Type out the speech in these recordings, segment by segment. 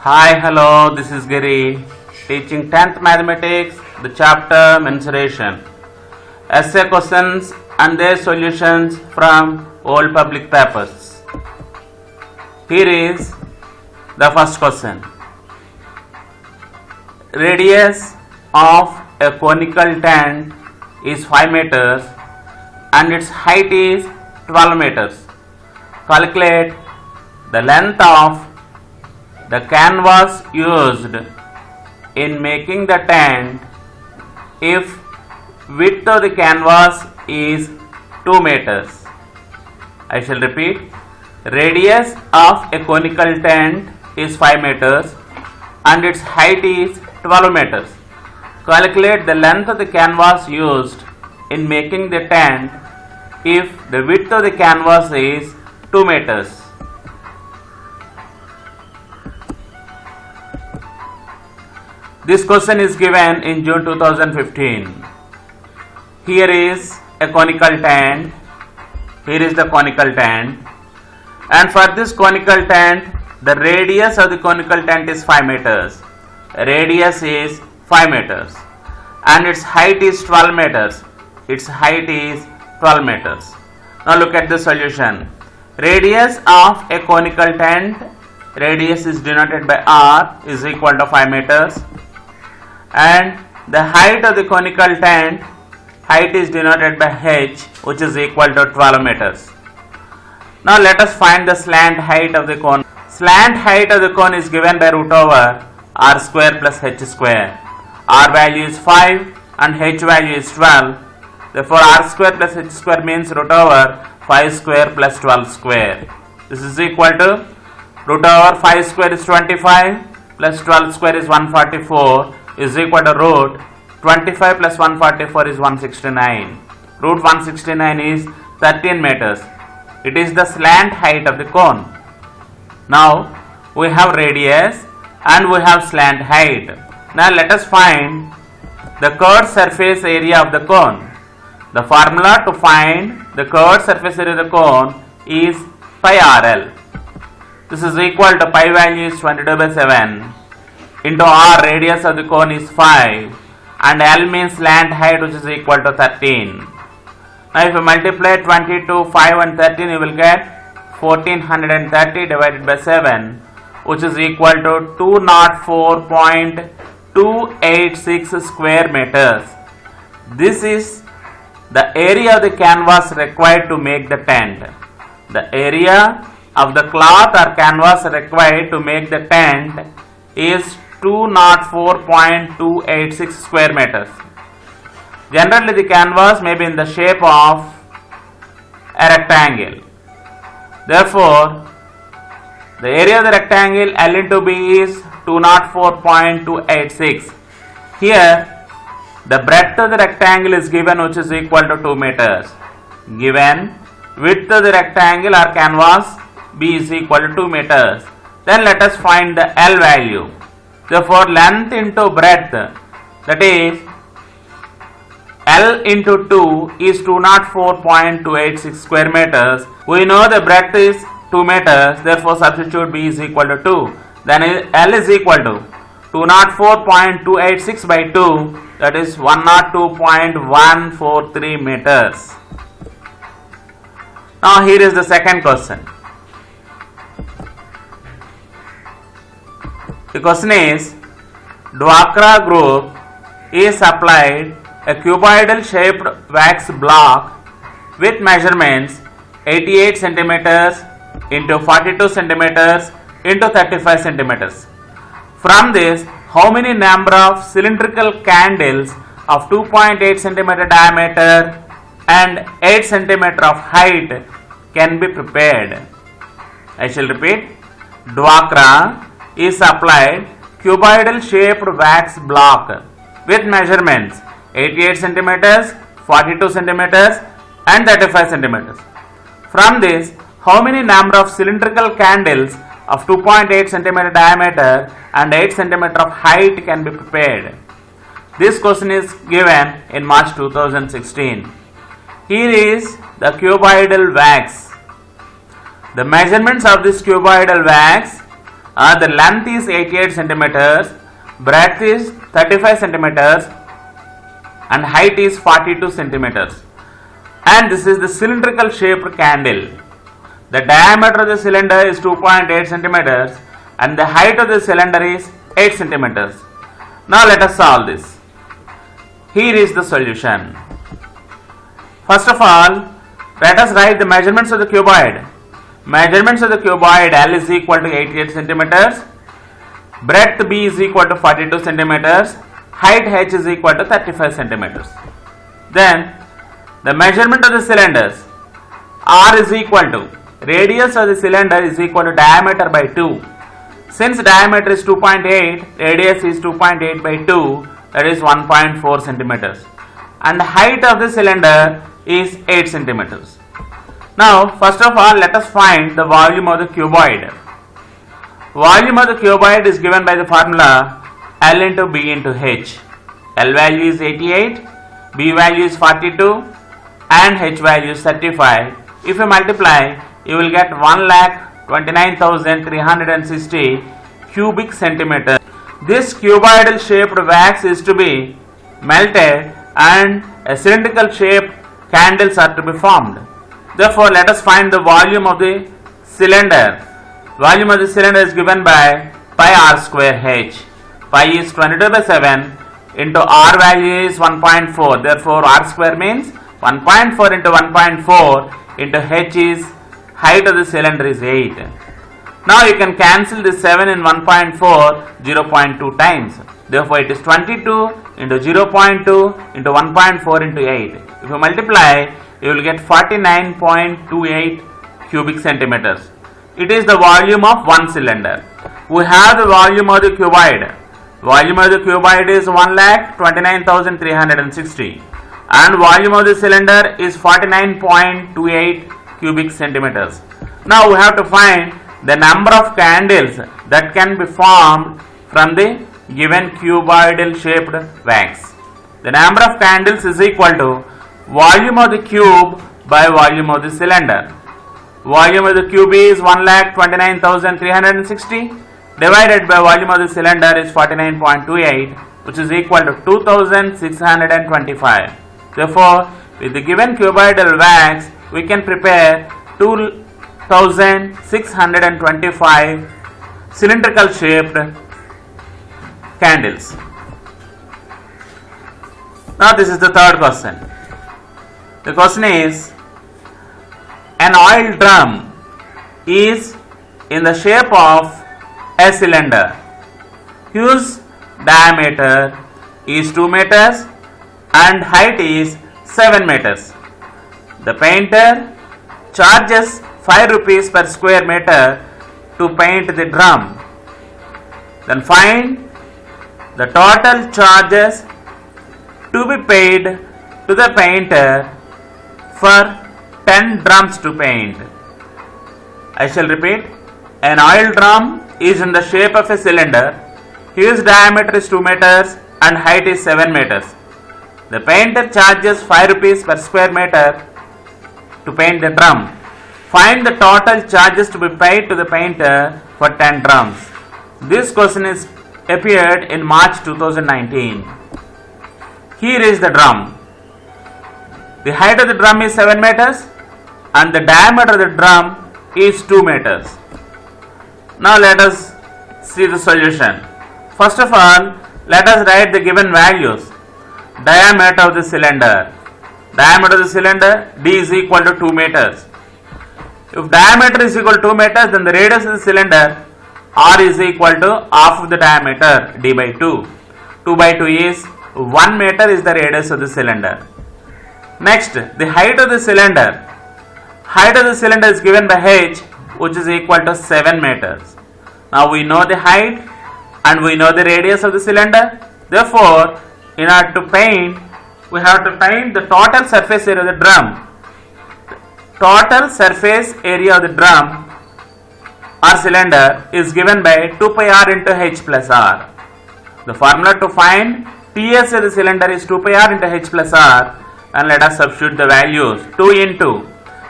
Hi, hello, this is Giri, teaching 10th Mathematics, the chapter Mensuration. Essay questions and their solutions from old public papers. Here is the first question. Radius of a conical tent is 5 meters and its height is 12 meters. Calculate the length of the canvas used in making the tent if width of the canvas is 2 meters. I shall repeat. Radius of a conical tent is 5 meters and its height is 12 meters. Calculate the length of the canvas used in making the tent if the width of the canvas is 2 meters. This question is given in June 2015. Here is a conical tent. Here is the conical tent. And for this conical tent, the radius of the conical tent is 5 meters. Radius is 5 meters. And its height is 12 meters. Its height is 12 meters. Now look at the solution. Radius of a conical tent, radius is denoted by R, is equal to 5 meters. And the height of the conical tent, height is denoted by h, which is equal to 12 meters. Now let us find the slant height of the cone. Slant height of the cone is given by root over r square plus h square. R value is 5 and h value is 12. Therefore r square plus h square means root over 5 square plus 12 square. This is equal to root over 5 square is 25 plus 12 square is 144 is equal to root 25 plus 144 is 169. Root 169 is 13 meters. It is the slant height of the cone. Now we have radius and we have slant height. Now let us find the curved surface area of the cone. The formula to find the curved surface area of the cone is pi RL. This is equal to pi value is 22 by 7 into r, radius of the cone is 5, and L means slant height, which is equal to 13. Now if you multiply 22, 5 and 13, you will get 1430 divided by 7, which is equal to 204.286 square meters. This is the area of the canvas required to make the tent. The area of the cloth or canvas required to make the tent is 204.286 square meters. Generally the canvas may be in the shape of a rectangle. Therefore, the area of the rectangle L into B is 204.286. Here, the breadth of the rectangle is given, which is equal to 2 meters. Given width of the rectangle or canvas B is equal to 2 meters. Then let us find the L value. Therefore, length into breadth, that is L into 2 is 204.286 square meters. We know the breadth is 2 meters, therefore substitute B is equal to 2. Then L is equal to 204.286 by 2, that is 102.143 meters. Now here is the second question. The question is, Dwakra Group is supplied a cuboidal shaped wax block with measurements 88 centimeters into 42 centimeters into 35 centimeters. From this, how many number of cylindrical candles of 2.8 centimeter diameter and 8 centimeter of height can be prepared? I shall repeat. Dwakra is supplied cuboidal shaped wax block with measurements 88 centimeters, 42 centimeters and 35 centimeters. From this, how many number of cylindrical candles of 2.8 centimeter diameter and 8 centimeter of height can be prepared? This question is given in March 2016. Here is the cuboidal wax. The measurements of this cuboidal wax The length is 88 centimeters, breadth is 35 centimeters, and height is 42 centimeters. And this is the cylindrical shaped candle. The diameter of the cylinder is 2.8 centimeters and the height of the cylinder is 8 centimeters. Now let us solve this. Here is the solution. First of all, let us write the measurements of the cuboid. Measurements of the cuboid L is equal to 88 centimeters, breadth B is equal to 42 centimeters, height H is equal to 35 centimeters. Then the measurement of the cylinders, R is equal to radius of the cylinder is equal to diameter by 2. Since diameter is 2.8, radius is 2.8 by 2, that is 1.4 centimeters. And the height of the cylinder is 8 centimeters. Now, first of all, let us find the volume of the cuboid. Volume of the cuboid is given by the formula L into B into H. L value is 88, B value is 42, and H value is 35. If you multiply, you will get 1,29,360 cubic centimeters. This cuboidal shaped wax is to be melted and a cylindrical shaped candles are to be formed. Therefore, let us find the volume of the cylinder. Volume of the cylinder is given by pi r square H. Pi is 22 by 7 into r value is 1.4. Therefore, r square means 1.4 into 1.4 into H is height of the cylinder is 8. Now you can cancel this 7 in 1.4 0.2 times. Therefore, it is 22 into 0.2 into 1.4 into 8. If you multiply, you will get 49.28 cubic centimeters. It is the volume of one cylinder. We have the volume of the cuboid. Volume of the cuboid is 1,29,360 and volume of the cylinder is 49.28 cubic centimeters. Now we have to find the number of candles that can be formed from the given cuboidal shaped wax. The number of candles is equal to volume of the cube by volume of the cylinder. Volume of the cube is 1,29,360 divided by volume of the cylinder is 49.28, which is equal to 2,625. Therefore, with the given cuboidal wax, we can prepare 2,625 cylindrical shaped candles. Now this is the third question. The question is, an oil drum is in the shape of a cylinder whose diameter is 2 meters and height is 7 meters. The painter charges 5 rupees per square meter to paint the drum. Then find the total charges to be paid to the painter for 10 drums to paint. I shall repeat. An oil drum is in the shape of a cylinder whose diameter is 2 meters and height is 7 meters. The painter charges 5 rupees per square meter to paint the drum. Find the total charges to be paid to the painter for 10 drums. This question is appeared in March 2019. Here is the drum. The height of the drum is 7 meters and the diameter of the drum is 2 meters. Now let us see the solution. First of all, let us write the given values. Diameter of the cylinder. Diameter of the cylinder D is equal to 2 meters. If diameter is equal to 2 meters, then the radius of the cylinder R is equal to half of the diameter D by 2. 2 by 2 is 1 meter is the radius of the cylinder. Next, the height of the cylinder. Height of the cylinder is given by H, which is equal to 7 meters. Now we know the height and we know the radius of the cylinder. Therefore, in order to paint, we have to find the total surface area of the drum. Total surface area of the drum or cylinder is given by 2 pi r into H plus r. The formula to find Ts of the cylinder is 2 pi r into H plus r, and let us substitute the values. 2 into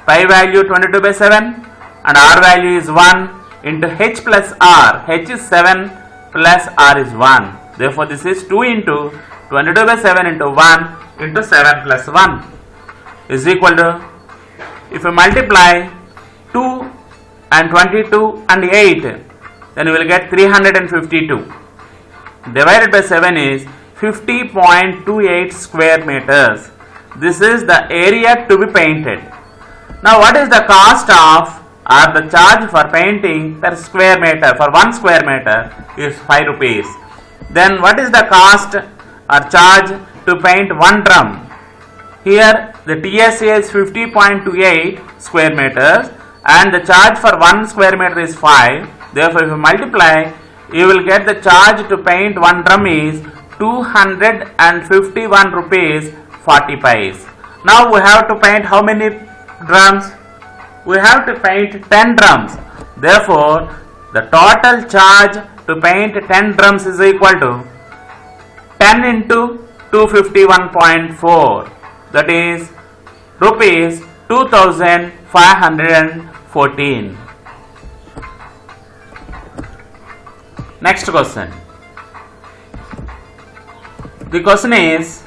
pi value 22 by 7 and r value is 1, into h plus r. H is 7 plus r is 1. Therefore, this is 2 into 22 by 7 into 1 into 7 plus 1 is equal to, if you multiply 2 and 22 and 8, then you will get 352. Divided by 7 is 50.28 square meters. This is the area to be painted. Now, what is the cost of or the charge for painting per square meter? For 1 square meter is 5 rupees. Then what is the cost or charge to paint 1 drum? Here the TSA is 50.28 square meters and the charge for 1 square meter is 5. Therefore, if you multiply, you will get the charge to paint 1 drum is 251 rupees 40 paise. Now we have to paint how many drums? We have to paint 10 drums. Therefore, the total charge to paint 10 drums is equal to 10 into 251.4, that is rupees 2514. Next question. The question is,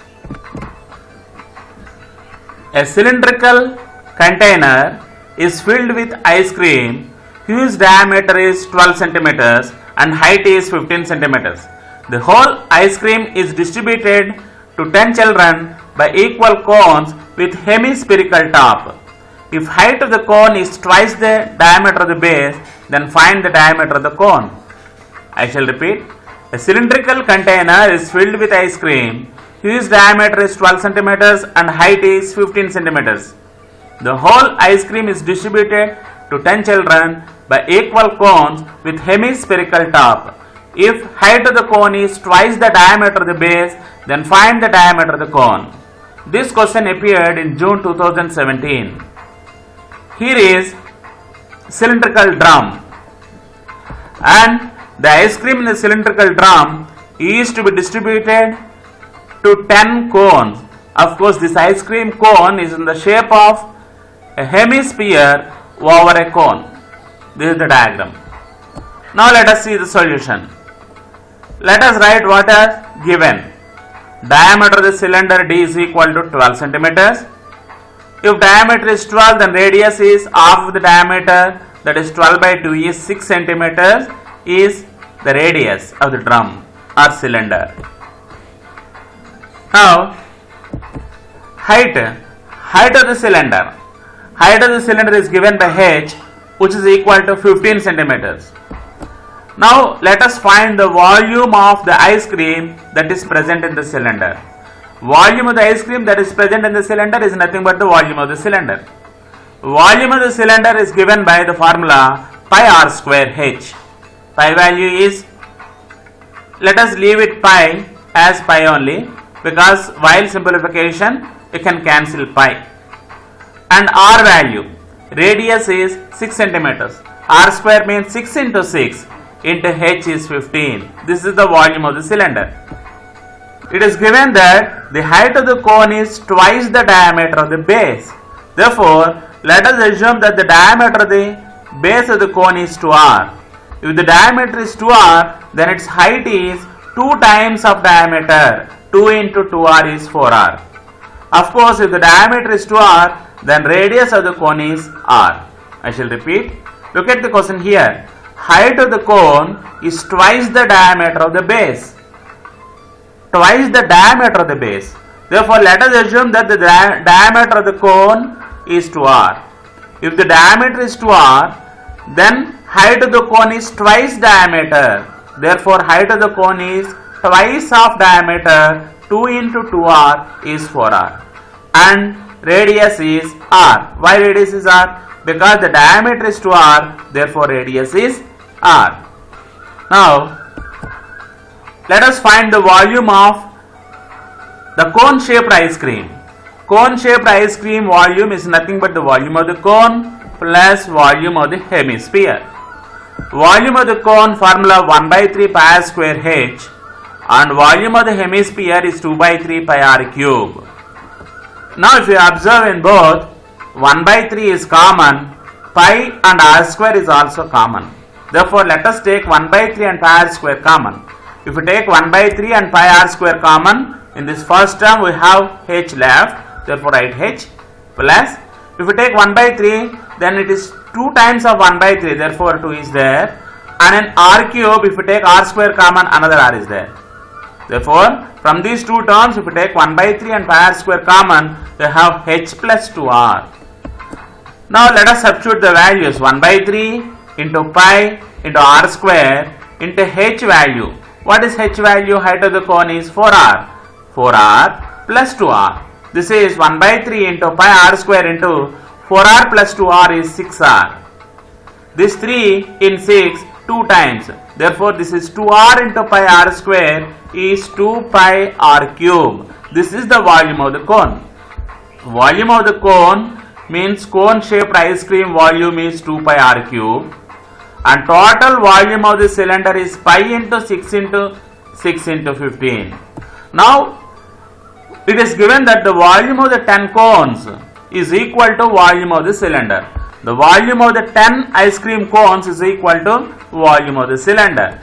a cylindrical container is filled with ice cream whose diameter is 12 centimeters and height is 15 centimeters. The whole ice cream is distributed to 10 children by equal cones with hemispherical top. If height of the cone is twice the diameter of the base, then find the diameter of the cone. I shall repeat. A cylindrical container is filled with ice cream whose diameter is 12 centimeters and height is 15 centimeters. The whole ice cream is distributed to 10 children by equal cones with hemispherical top. If height of the cone is twice the diameter of the base, then find the diameter of the cone. This question appeared in June 2017. Here is cylindrical drum, and the ice cream in the cylindrical drum is to be distributed to 10 cones. Of course, this ice cream cone is in the shape of a hemisphere over a cone. This is the diagram. Now let us see the solution. Let us write what is given. Diameter of the cylinder D is equal to 12 centimeters. If diameter is 12, then radius is half of the diameter, that is 12 by 2 is 6 centimeters is the radius of the drum or cylinder. Now, height of the cylinder. Height of the cylinder is given by h, which is equal to 15 centimeters. Now, let us find the volume of the ice cream that is present in the cylinder. Volume of the ice cream that is present in the cylinder is nothing but the volume of the cylinder. Volume of the cylinder is given by the formula pi r square h. Pi value is, let us leave it pi as pi only, because while simplification you can cancel pi. And r value, radius is 6 centimeters. R square means 6 into 6 into h is 15. This is the volume of the cylinder. It is given that the height of the cone is twice the diameter of the base. Therefore, let us assume that the diameter of the base of the cone is 2r. If the diameter is 2r, then its height is 2 times of diameter. 2 into 2r is 4r. Of course, if the diameter is 2r, then radius of the cone is r. I shall repeat. Look at the question here. Height of the cone is twice the diameter of the base. Twice the diameter of the base. Therefore, let us assume that the diameter of the cone is 2r. If the diameter is 2r, then height of the cone is twice diameter. Therefore, height of the cone is twice of diameter. 2 into 2r is 4r. And radius is r. Why radius is r? Because the diameter is 2r, therefore radius is r. Now, let us find the volume of the cone shaped ice cream. Cone shaped ice cream volume is nothing but the volume of the cone plus volume of the hemisphere. Volume of the cone formula 1 by 3 pi r square h, and volume of the hemisphere is 2 by 3 pi r cube. Now, if you observe in both, 1 by 3 is common, pi and r square is also common. Therefore, let us take 1 by 3 and pi r square common. If we take 1 by 3 and pi r square common, in this first term we have h left, therefore write h plus, if we take 1 by 3, then it is 2 times of 1 by 3, therefore 2 is there, and in r cube, if we take r square common, another r is there. Therefore, from these two terms, if we take 1 by 3 and pi r square common, we have h plus 2r. Now let us substitute the values 1 by 3 into pi into r square into h value. What is h value? Height of the cone is 4r. 4r plus 2r. This is 1 by 3 into pi r square into 4r plus 2r is 6r. This 3 in 6 2 times. Therefore, this is 2r into pi r square is 2 pi r cube. This is the volume of the cone. Volume of the cone means cone shaped ice cream volume is 2 pi r cube. And total volume of the cylinder is pi into 6 into 6 into 15. Now, it is given that the volume of the 10 cones is equal to volume of the cylinder. The volume of the 10 ice cream cones is equal to volume of the cylinder.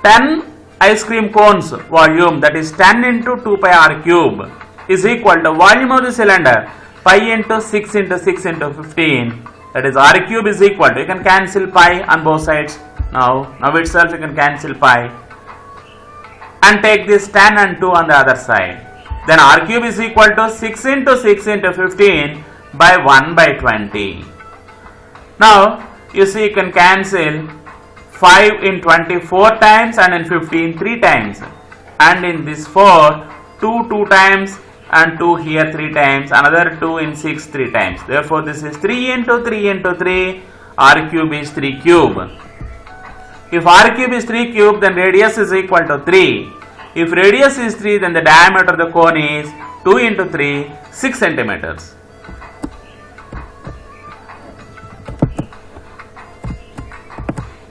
10 ice cream cones volume, that is 10 into 2 pi r cube, is equal to volume of the cylinder pi into 6 into 6 into 15. That is r cube is equal to, you can cancel pi on both sides. Now itself you can cancel pi and take this 10 and 2 on the other side. Then r cube is equal to 6 into 6 into 15 by 1 by 20. Now you see you can cancel 5 in 24 times and in 15 3 times. And in this 4, 2 times and 2 here 3 times, another 2 in 6 3 times. Therefore, this is 3 into 3 into 3, r cube is 3 cube. If r cube is 3 cube, then radius is equal to 3. If radius is 3, then the diameter of the cone is 2 into 3, 6 centimeters.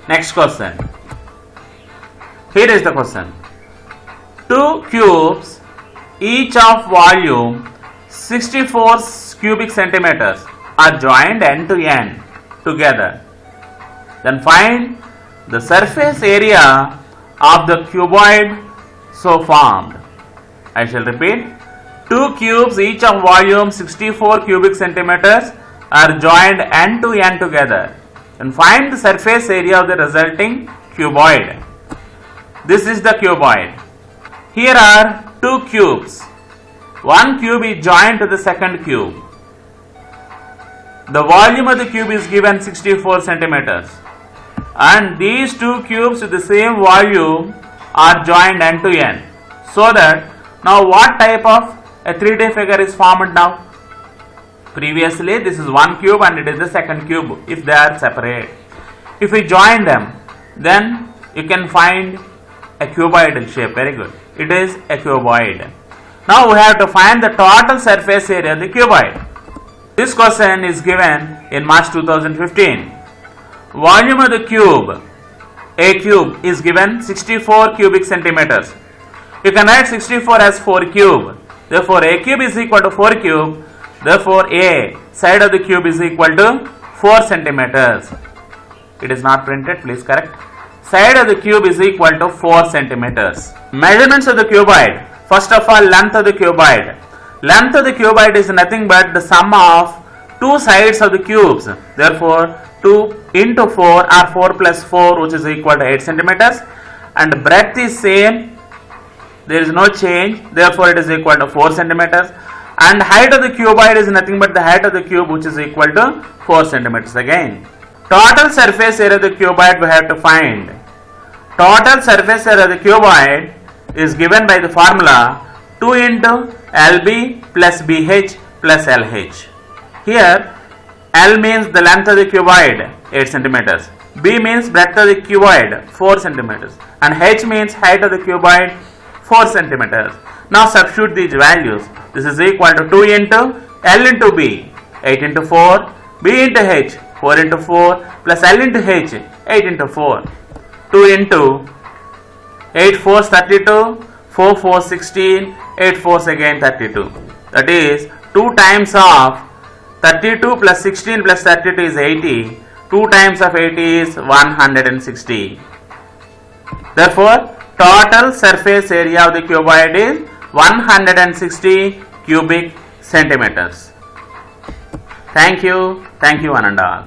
Next question. Here is the question. 2 cubes, each of volume 64 cubic centimeters, are joined end to end together. Then find the surface area of the cuboid so formed. I shall repeat. 2 cubes, each of volume 64 cubic centimeters, are joined end to end together. And find the surface area of the resulting cuboid. This is the cuboid. Here are 2 cubes. One cube is joined to the second cube. The volume of the cube is given 64 centimeters. And these 2 cubes with the same volume are joined end to end. So that now what type of a 3D figure is formed now? Previously this is one cube and it is the second cube if they are separate. If we join them, then you can find a cuboidal shape. Very good. It is a cuboid. Now we have to find the total surface area of the cuboid. This question is given in March 2015. Volume of the cube, a cube, is given 64 cubic centimeters. You can write 64 as 4 cube. Therefore, a cube is equal to 4 cube. Therefore, a side of the cube is equal to 4 centimeters. It is not printed, please correct. Side of the cube is equal to 4 centimeters. Measurements of the cuboid. First of all, length of the cuboid. Length of the cuboid is nothing but the sum of 2 sides of the cubes. Therefore, 2 into 4 or 4 plus 4, which is equal to 8 centimeters. And breadth is same. There is no change. Therefore, it is equal to 4 centimeters. And height of the cuboid is nothing but the height of the cube, which is equal to 4 centimeters again. Total surface area of the cuboid we have to find. Total surface area of the cuboid is given by the formula 2 into LB plus BH plus LH. Here, L means the length of the cuboid, 8 centimeters. B means breadth of the cuboid, 4 centimeters. And H means height of the cuboid, 4 centimeters. Now substitute these values. This is equal to 2 into L into B, 8 into 4, B into H, 4 into 4, plus L into H, 8 into 4. 2 into 8 4s 32, 4 4s 16, 8 4s again 32. That is 2 times of 32 plus 16 plus 32 is 80. 2 times of 80 is 160. Therefore, total surface area of the cuboid is 160 cubic centimeters. Thank you one and all.